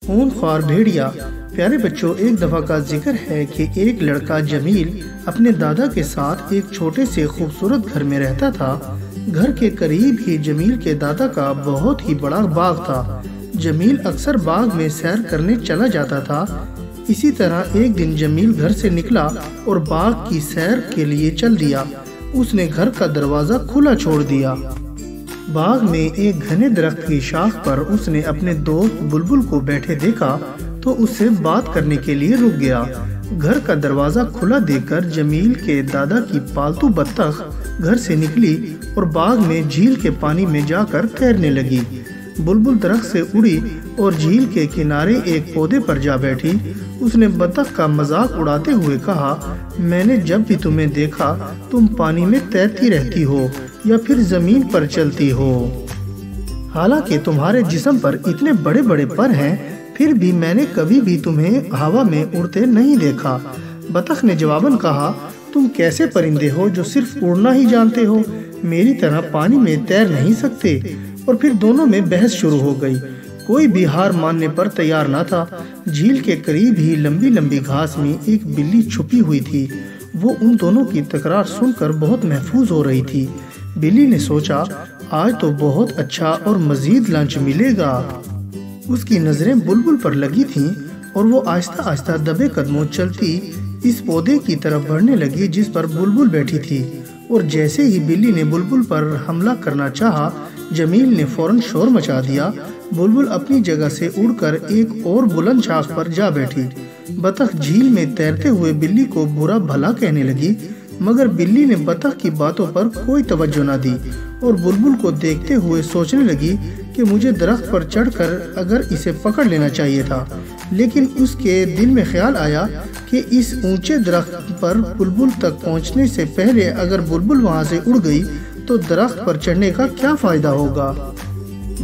خون خوار بھیڑیا۔ پیارے بچوں، ایک دفعہ کا ذکر ہے کہ ایک لڑکا جمیل اپنے دادا کے ساتھ ایک چھوٹے سے خوبصورت گھر میں رہتا تھا۔ گھر کے قریب ہی جمیل کے دادا کا بہت ہی بڑا باغ تھا۔ جمیل اکثر باغ میں سیر کرنے چلا جاتا تھا۔ اسی طرح ایک دن جمیل گھر سے نکلا اور باغ کی سیر کے لیے چل دیا۔ اس نے گھر کا دروازہ کھلا چھوڑ دیا۔ باغ میں ایک گھنے درخت کی شاخ پر اس نے اپنے دوست بلبل کو بیٹھے دیکھا تو اس سے بات کرنے کے لیے رک گیا۔ گھر کا دروازہ کھلا دیکھ کر جمیل کے دادا کی پالتو بطخ گھر سے نکلی اور باغ میں جھیل کے پانی میں جا کر تیرنے لگی۔ بلبل درخت سے اڑی اور جھیل کے کنارے ایک پودے پر جا بیٹھی۔ اس نے بطخ کا مذاق اڑاتے ہوئے کہا، میں نے جب بھی تمہیں دیکھا تم پانی میں تیرتی رہتی ہو یا پھر زمین پر چلتی ہو، حالانکہ تمہارے جسم پر اتنے بڑے بڑے پر ہیں، پھر بھی میں نے کبھی بھی تمہیں ہوا میں اڑتے نہیں دیکھا۔ بطخ نے جواباً کہا، تم کیسے پرندے ہو جو صرف اڑنا ہی جانتے ہو، میری طرح پانی میں تیر نہیں سکتے۔ اور پھر دونوں میں بحث شروع ہو گئی۔ کوئی بھی ہار ماننے پر تیار نہ تھا۔ جھیل کے قریب ہی لمبی لمبی گھاس میں ایک بلی چھپی ہوئی تھی۔ وہ ان دونوں کی تکرار سن کر بہت محفوظ ہو رہی تھی۔ بلی نے سوچا، آج تو بہت اچھا اور مزید لنچ ملے گا۔ اس کی نظریں بلبل پر لگی تھیں اور وہ آہستہ آہستہ دبے قدموں چلتی اس پودے کی طرف بڑھنے لگی جس پر بلبل بیٹھی تھی۔ اور جیسے ہی بلی نے بلبل پر حملہ کرنا چاہا، جمیل نے فوراً شور مچا دیا۔ بلبل اپنی جگہ سے اڑ کر ایک اور بلند شاخ پر جا بیٹھی۔ بطخ جھیل میں تیرتے ہوئے بلی کو برا بھلا کہنے لگی، مگر بلی نے بطخ کی باتوں پر کوئی توجہ نہ دی اور بلبل کو دیکھتے ہوئے سوچنے لگی کہ مجھے درخت پر چڑھ کر اگر اسے پکڑ لینا چاہیے تھا۔ لیکن اس کے دل میں خیال آیا کہ اس اونچے درخت پر بلبل تک پہنچنے سے پہلے اگر بلبل وہاں سے اڑ گئی تو درخت پر چڑھنے کا کیا فائدہ ہوگا۔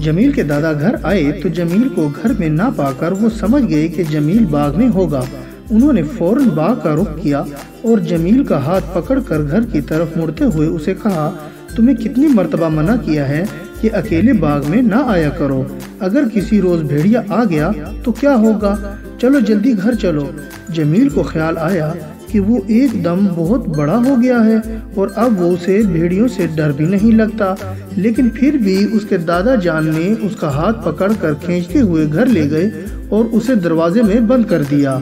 جمیل کے دادا گھر آئے تو جمیل کو گھر میں نہ پا کر وہ سمجھ گئے کہ جمیل باغ میں ہوگا۔ انہوں نے فوراً باغ کا رخ کیا اور جمیل کا ہاتھ پکڑ کر گھر کی طرف مڑتے ہوئے اسے کہا، تمہیں کتنی مرتبہ منع کیا ہے کہ اکیلے باغ میں نہ آیا کرو، اگر کسی روز بھیڑیا آ گیا تو کیا ہوگا، چلو جلدی گھر چلو۔ جمیل کو خیال آیا کہ وہ ایک دم بہت بڑا ہو گیا ہے اور اب وہ اسے بھیڑیوں سے ڈر بھی نہیں لگتا، لیکن پھر بھی اس کے دادا جان نے اس کا ہاتھ پکڑ کر کھینچتے ہوئے گھر لے گئے اور اسے دروازے میں بند کر دیا۔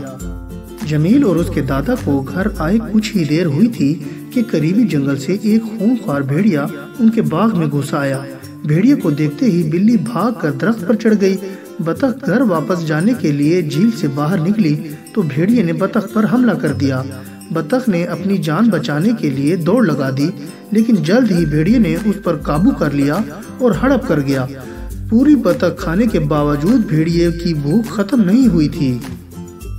جمیل اور اس کے دادا کو گھر آئے کچھ ہی دیر ہوئی تھی کہ قریبی جنگل سے ایک خونخوار بھیڑیا ان کے باغ میں گھس آیا۔ بھیڑیے کو دیکھتے ہی بلی بھاگ کر درخت پر چڑھ گئی۔ بطخ گھر واپس جانے کے لیے جھیل سے باہر نکلی تو بھیڑیے نے بطخ پر حملہ کر دیا۔ بطخ نے اپنی جان بچانے کے لیے دوڑ لگا دی، لیکن جلد ہی بھیڑیے نے اس پر قابو کر لیا اور ہڑپ کر گیا۔ پوری بطخ کھانے کے باوجود بھیڑیے کی بھوک ختم نہیں ہوئی تھی۔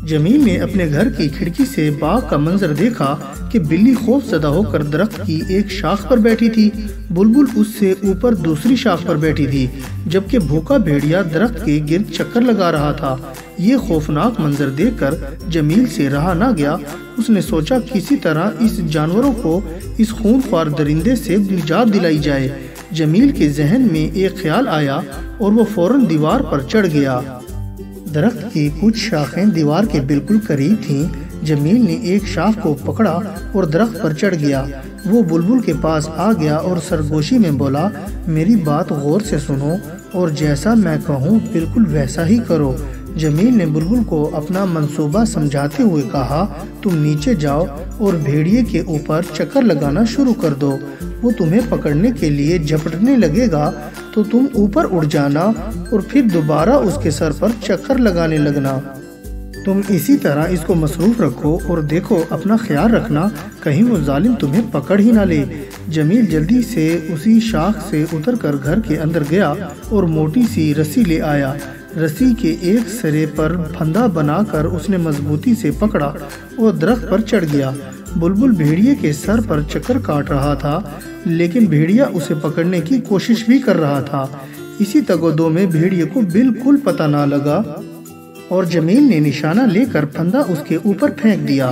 جمیل نے اپنے گھر کی کھڑکی سے باغ کا منظر دیکھا کہ بلی خوف زدہ ہو کر درخت کی ایک شاخ پر بیٹھی تھی، بلبل اس سے اوپر دوسری شاخ پر بیٹھی تھی، جبکہ بھوکا بھیڑیا درخت کے گرد چکر لگا رہا تھا۔ یہ خوفناک منظر دیکھ کر جمیل سے رہا نہ گیا۔ اس نے سوچا کسی طرح اس جانوروں کو اس خونخوار درندے سے نجات دلائی جائے۔ جمیل کے ذہن میں ایک خیال آیا اور وہ فوراً دیوار پر چڑھ گیا۔ درخت کی کچھ شاخیں دیوار کے بالکل قریب تھیں۔ جمیل نے ایک شاخ کو پکڑا اور درخت پر چڑھ گیا۔ وہ بلبل کے پاس آ گیا اور سرگوشی میں بولا، میری بات غور سے سنو اور جیسا میں کہوں بالکل ویسا ہی کرو۔ جمیل نے بلبل کو اپنا منصوبہ سمجھاتے ہوئے کہا، تم نیچے جاؤ اور بھیڑیے کے اوپر چکر لگانا شروع کر دو۔ وہ تمہیں پکڑنے کے لیے جھپٹنے لگے گا تو تم اوپر اڑ جانا اور پھر دوبارہ اس کے سر پر چکر لگانے لگنا۔ تم اسی طرح اس کو مصروف رکھو اور دیکھو اپنا خیال رکھنا کہیں وہ ظالم تمہیں پکڑ ہی نہ لے۔ جمیل جلدی سے اسی شاخ سے اتر کر گھر کے اندر گیا اور موٹی سی رسی لے آیا۔ رسی کے ایک سرے پر پھندا بنا کر اس نے مضبوطی سے پکڑا اور درخت پر چڑھ گیا۔ بلبل بھیڑیے کے سر پر چکر کاٹ رہا تھا، لیکن بھیڑیا اسے پکڑنے کی کوشش بھی کر رہا تھا۔ اسی تگودو میں بھیڑیے کو بالکل پتہ نہ لگا اور جمیل نے نشانہ لے کر پھندا اس کے اوپر پھینک دیا۔